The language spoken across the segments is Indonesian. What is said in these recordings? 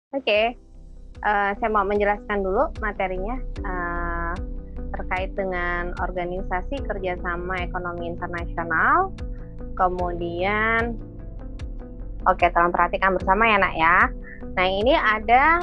Oke, saya mau menjelaskan dulu materinya, terkait dengan organisasi kerjasama ekonomi internasional, kemudian oke, tolong perhatikan bersama ya, Nak, ya. Nah, ini ada,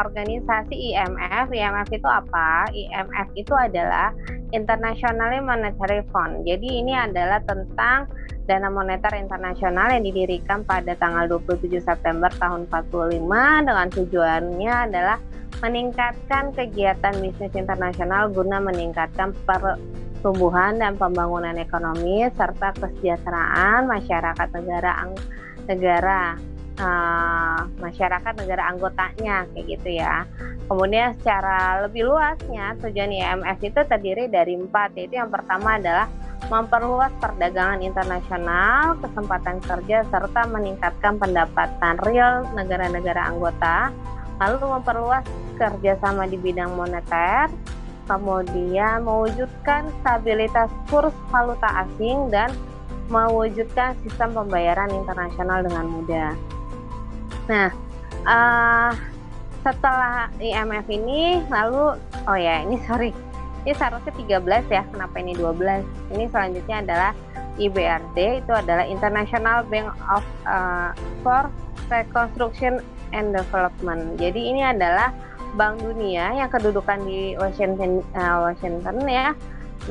organisasi IMF. IMF itu apa? IMF itu adalah International Monetary Fund. Jadi ini adalah tentang dana moneter internasional yang didirikan pada tanggal 27 September tahun 45 dengan tujuannya adalah meningkatkan kegiatan bisnis internasional guna meningkatkan pertumbuhan dan pembangunan ekonomi serta kesejahteraan masyarakat negara masyarakat negara anggotanya kayak gitu ya. Kemudian secara lebih luasnya tujuan IMF itu terdiri dari 4, yaitu yang pertama adalah memperluas perdagangan internasional, kesempatan kerja serta meningkatkan pendapatan real negara-negara anggota, lalu memperluas kerjasama di bidang moneter, kemudian mewujudkan stabilitas kurs valuta asing dan mewujudkan sistem pembayaran internasional dengan mudah. Nah, setelah IMF ini lalu ini seharusnya 13 ya, kenapa ini 12? Ini selanjutnya adalah IBRD, itu adalah International Bank for Reconstruction and Development. Jadi ini adalah Bank Dunia yang kedudukan di Washington ya.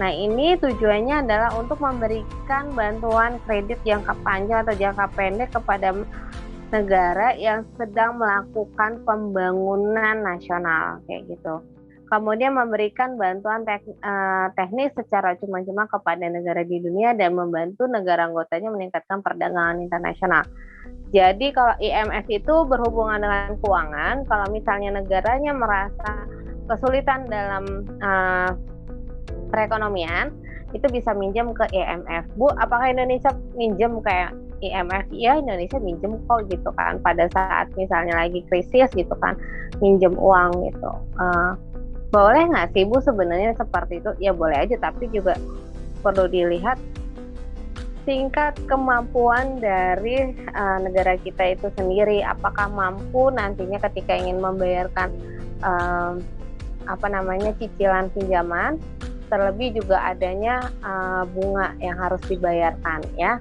Nah, ini tujuannya adalah untuk memberikan bantuan kredit jangka panjang atau jangka pendek kepada negara yang sedang melakukan pembangunan nasional kayak gitu. Kemudian memberikan bantuan teknis secara cuma-cuma kepada negara di dunia dan membantu negara anggotanya meningkatkan perdagangan internasional. Jadi kalau IMF itu berhubungan dengan keuangan, kalau misalnya negaranya merasa kesulitan dalam perekonomian, itu bisa minjem ke IMF. Bu, apakah Indonesia minjem kayak IMF? Iya, Indonesia minjem kok gitu kan. Pada saat misalnya lagi krisis gitu kan, minjem uang gitu. Boleh nggak sih Bu sebenarnya seperti itu? Ya boleh aja, tapi juga perlu dilihat tingkat kemampuan dari negara kita itu sendiri. Apakah mampu nantinya ketika ingin membayarkan cicilan pinjaman, terlebih juga adanya bunga yang harus dibayarkan ya.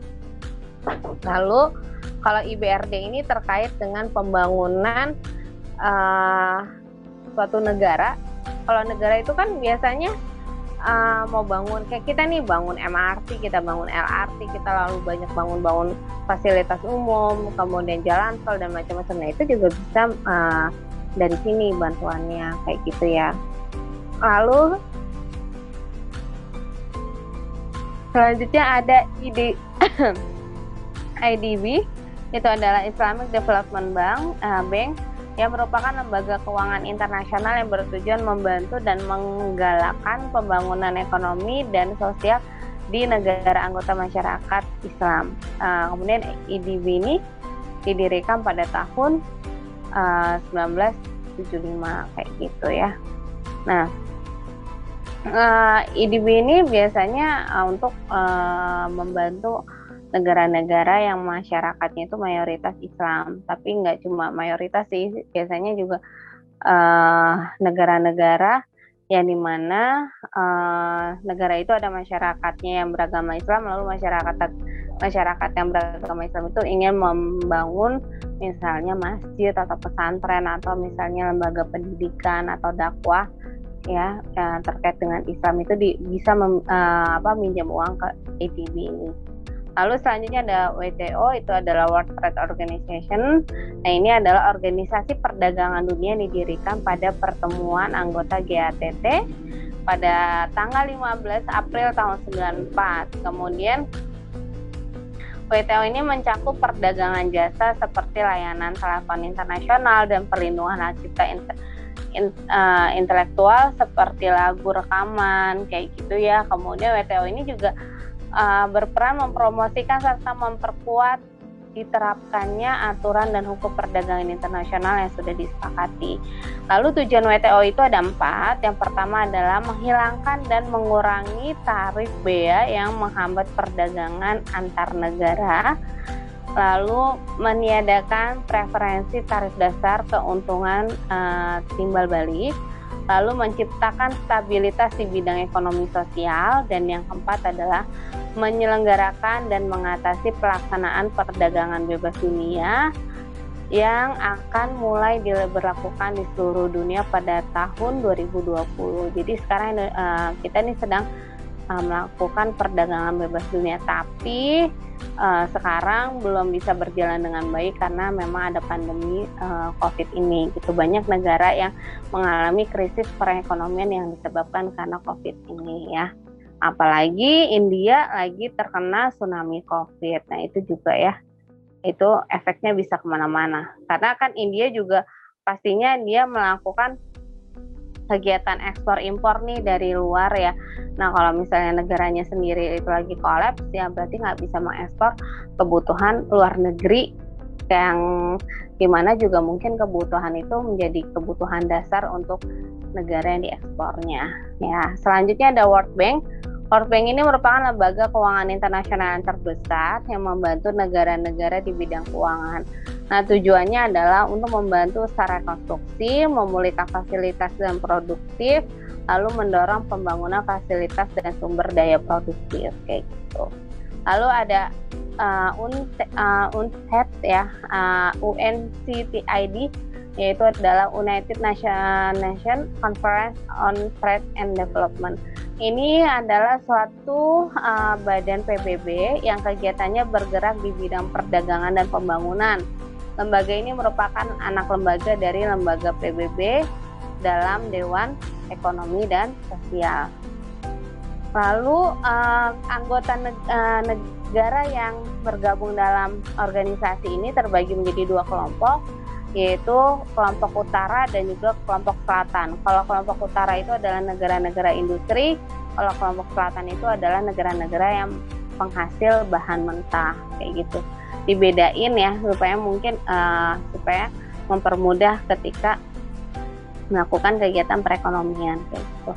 Lalu kalau IBRD ini terkait dengan pembangunan suatu negara. Kalau negara itu kan biasanya mau bangun, kayak kita nih bangun MRT, kita bangun LRT, kita lalu banyak bangun fasilitas umum, kemudian jalan tol dan macam-macam. Nah, itu juga bisa dari sini bantuannya kayak gitu ya. Lalu selanjutnya ada IDB, itu adalah Islamic Development Bank yang merupakan lembaga keuangan internasional yang bertujuan membantu dan menggalakkan pembangunan ekonomi dan sosial di negara anggota masyarakat Islam. Kemudian IDB ini didirikan pada tahun 1975 kayak gitu ya. Nah, IDB ini biasanya untuk membantu negara-negara yang masyarakatnya itu mayoritas Islam, tapi nggak cuma mayoritas sih, biasanya juga negara-negara yang dimana negara itu ada masyarakatnya yang beragama Islam, lalu masyarakat yang beragama Islam itu ingin membangun misalnya masjid atau pesantren atau misalnya lembaga pendidikan atau dakwah ya terkait dengan Islam itu bisa minjam uang ke IDB ini. Lalu selanjutnya ada WTO, itu adalah World Trade Organization. Nah, ini adalah organisasi perdagangan dunia yang didirikan pada pertemuan anggota GATT pada tanggal 15 April tahun 94. Kemudian WTO ini mencakup perdagangan jasa seperti layanan telepon internasional dan perlindungan hak cipta intelektual seperti lagu rekaman kayak gitu ya. Kemudian WTO ini juga berperan mempromosikan serta memperkuat diterapkannya aturan dan hukum perdagangan internasional yang sudah disepakati. Lalu tujuan WTO itu ada 4. Yang pertama adalah menghilangkan dan mengurangi tarif bea yang menghambat perdagangan antar negara. lalu meniadakan preferensi tarif dasar keuntungan timbal balik, lalu menciptakan stabilitas di bidang ekonomi sosial, dan yang keempat adalah menyelenggarakan dan mengatasi pelaksanaan perdagangan bebas dunia yang akan mulai diberlakukan di seluruh dunia pada tahun 2020. Jadi sekarang kita ini sedang melakukan perdagangan bebas dunia, tapi sekarang belum bisa berjalan dengan baik karena memang ada pandemi COVID ini. Gitu, banyak negara yang mengalami krisis perekonomian yang disebabkan karena COVID ini ya. Apalagi India lagi terkena tsunami COVID. Nah itu juga ya, itu efeknya bisa kemana-mana. Karena kan India juga pastinya dia melakukan kegiatan ekspor impor nih dari luar ya. Nah kalau misalnya negaranya sendiri itu lagi kolaps ya berarti nggak bisa mengekspor kebutuhan luar negeri, yang dimana juga mungkin kebutuhan itu menjadi kebutuhan dasar untuk negara yang diekspornya. Ya, selanjutnya ada World Bank. World Bank ini merupakan lembaga keuangan internasional yang terbesar yang membantu negara-negara di bidang keuangan. Nah, tujuannya adalah untuk membantu usaha rekonstruksi, memulihkan fasilitas dan produktif, lalu mendorong pembangunan fasilitas dan sumber daya produktif kayak gitu. Lalu ada UNCTAD ya, UNCTAD, yaitu adalah United Nations Conference on Trade and Development. Ini adalah suatu badan PBB yang kegiatannya bergerak di bidang perdagangan dan pembangunan. Lembaga ini merupakan anak lembaga dari lembaga PBB dalam Dewan Ekonomi dan Sosial. Lalu anggota negara yang bergabung dalam organisasi ini terbagi menjadi dua kelompok, yaitu kelompok utara dan juga kelompok selatan. Kalau kelompok utara itu adalah negara-negara industri, kalau kelompok selatan itu adalah negara-negara yang penghasil bahan mentah kayak gitu. Dibedain ya supaya mungkin supaya mempermudah ketika melakukan kegiatan perekonomian kayak gitu.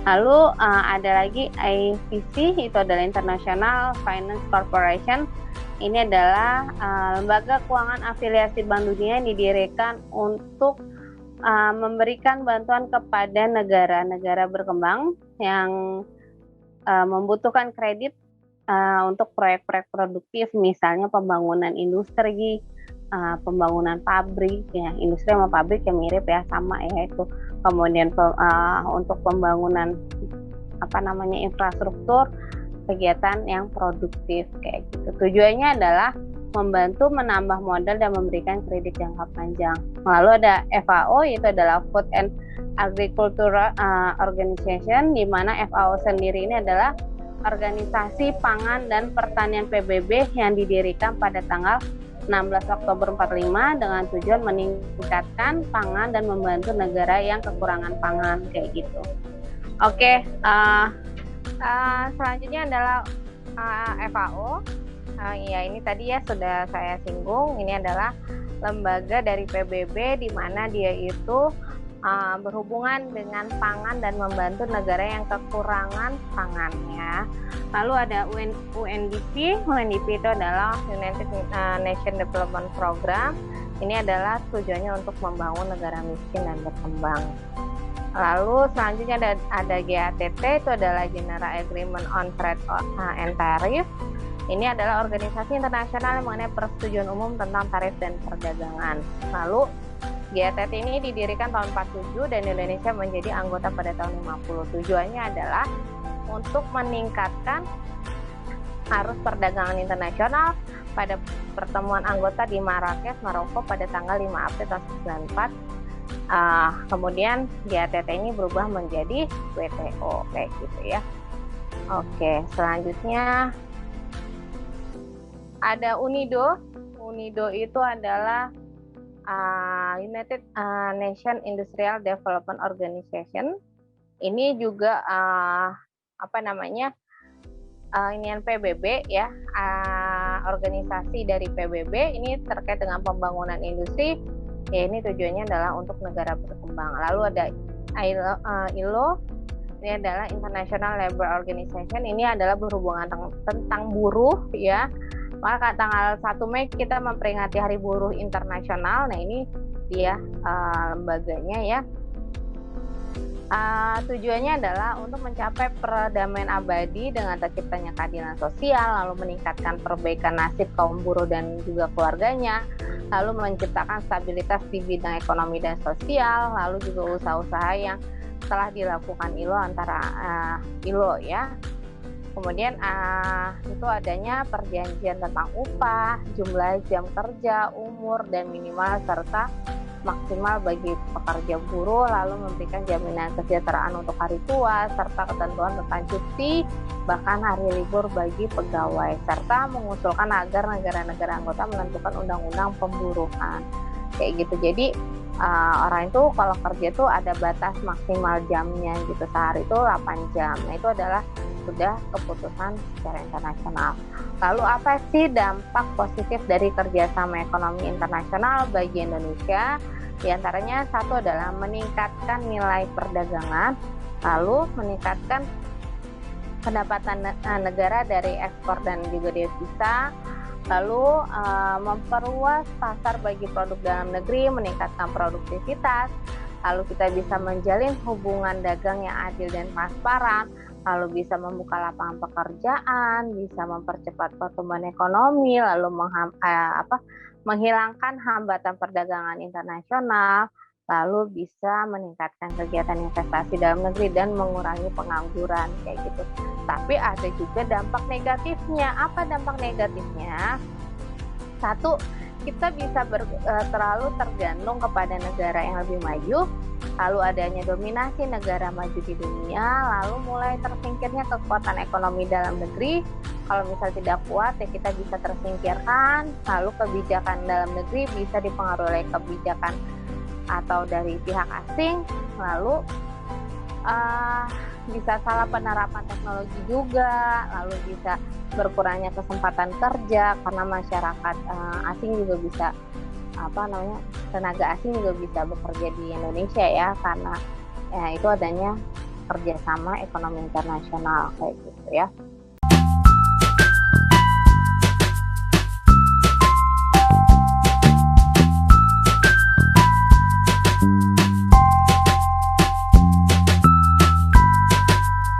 Lalu ada lagi IFC, itu adalah International Finance Corporation. Ini adalah lembaga keuangan afiliasi Bank Dunia yang didirikan untuk memberikan bantuan kepada negara-negara berkembang yang membutuhkan kredit untuk proyek-proyek produktif, misalnya pembangunan industri, pembangunan pabrik, ya industri sama pabrik yang mirip ya, sama ya itu. Kemudian untuk pembangunan infrastruktur, kegiatan yang produktif kayak gitu. Tujuannya adalah membantu menambah modal dan memberikan kredit jangka panjang. Lalu ada FAO, yaitu adalah Food and Agriculture Organization, di mana FAO sendiri ini adalah organisasi pangan dan pertanian PBB yang didirikan pada tanggal 16 Oktober 45 dengan tujuan meningkatkan pangan dan membantu negara yang kekurangan pangan kayak gitu. Oke, selanjutnya adalah FAO. Ya ini tadi ya sudah saya singgung. Ini adalah lembaga dari PBB di mana dia itu berhubungan dengan pangan dan membantu negara yang kekurangan pangannya. Lalu ada UNDP. UNDP itu adalah United Nations Development Program. Ini adalah tujuannya untuk membangun negara miskin dan berkembang. Lalu selanjutnya ada GATT, itu adalah General Agreement on Trade and Tariff. Ini adalah organisasi internasional yang mengenai persetujuan umum tentang tarif dan perdagangan. Lalu GATT ini didirikan tahun 47 dan Indonesia menjadi anggota pada tahun 50. Tujuannya adalah untuk meningkatkan arus perdagangan internasional pada pertemuan anggota di Marrakesh, Maroko pada tanggal 5 April tahun 1994. Kemudian GATT ini berubah menjadi WTO kayak gitu ya. Oke, selanjutnya ada UNIDO. UNIDO itu adalah United Nations Industrial Development Organization. Ini juga ini PBB ya, organisasi dari PBB ini terkait dengan pembangunan industri. Ya ini tujuannya adalah untuk negara berkembang. Lalu ada ILO, ini adalah International Labour Organization. Ini adalah berhubungan tentang buruh ya. Maka tanggal 1 Mei kita memperingati Hari Buruh Internasional. Nah, ini dia lembaganya ya. Tujuannya adalah untuk mencapai perdamaian abadi dengan terciptanya keadilan sosial, lalu meningkatkan perbaikan nasib kaum buruh dan juga keluarganya, lalu menciptakan stabilitas di bidang ekonomi dan sosial, lalu juga usaha-usaha yang telah dilakukan ILO antara ILO ya. Kemudian itu adanya perjanjian tentang upah, jumlah jam kerja, umur, dan minimal serta maksimal bagi pekerja buruh, lalu memberikan jaminan kesejahteraan untuk hari tua, serta ketentuan tentang cuti, bahkan hari libur bagi pegawai, serta mengusulkan agar negara-negara anggota menentukan undang-undang pemburuhan. Kayak gitu. Jadi orang itu kalau kerja tuh ada batas maksimal jamnya gitu, sehari itu 8 jam. Nah, itu adalah sudah keputusan secara internasional. Lalu apa sih dampak positif dari kerjasama ekonomi internasional bagi Indonesia? Di antaranya satu adalah meningkatkan nilai perdagangan, lalu meningkatkan pendapatan negara dari ekspor dan juga devisa, lalu memperluas pasar bagi produk dalam negeri, meningkatkan produktivitas, lalu kita bisa menjalin hubungan dagang yang adil dan transparan, lalu bisa membuka lapangan pekerjaan, bisa mempercepat pertumbuhan ekonomi, lalu menghilangkan hambatan perdagangan internasional, lalu bisa meningkatkan kegiatan investasi dalam negeri dan mengurangi pengangguran kayak gitu. Tapi ada juga dampak negatifnya. Apa dampak negatifnya? Satu, kita bisa terlalu tergantung kepada negara yang lebih maju, lalu adanya dominasi negara maju di dunia, lalu mulai tersingkirnya kekuatan ekonomi dalam negeri. Kalau misal tidak kuat ya kita bisa tersingkirkan, lalu kebijakan dalam negeri bisa dipengaruhi oleh kebijakan atau dari pihak asing, lalu bisa salah penerapan teknologi juga, lalu bisa berkurangnya kesempatan kerja karena masyarakat asing juga bisa tenaga asing juga bisa bekerja di Indonesia ya, karena itu adanya kerjasama ekonomi internasional kayak gitu ya.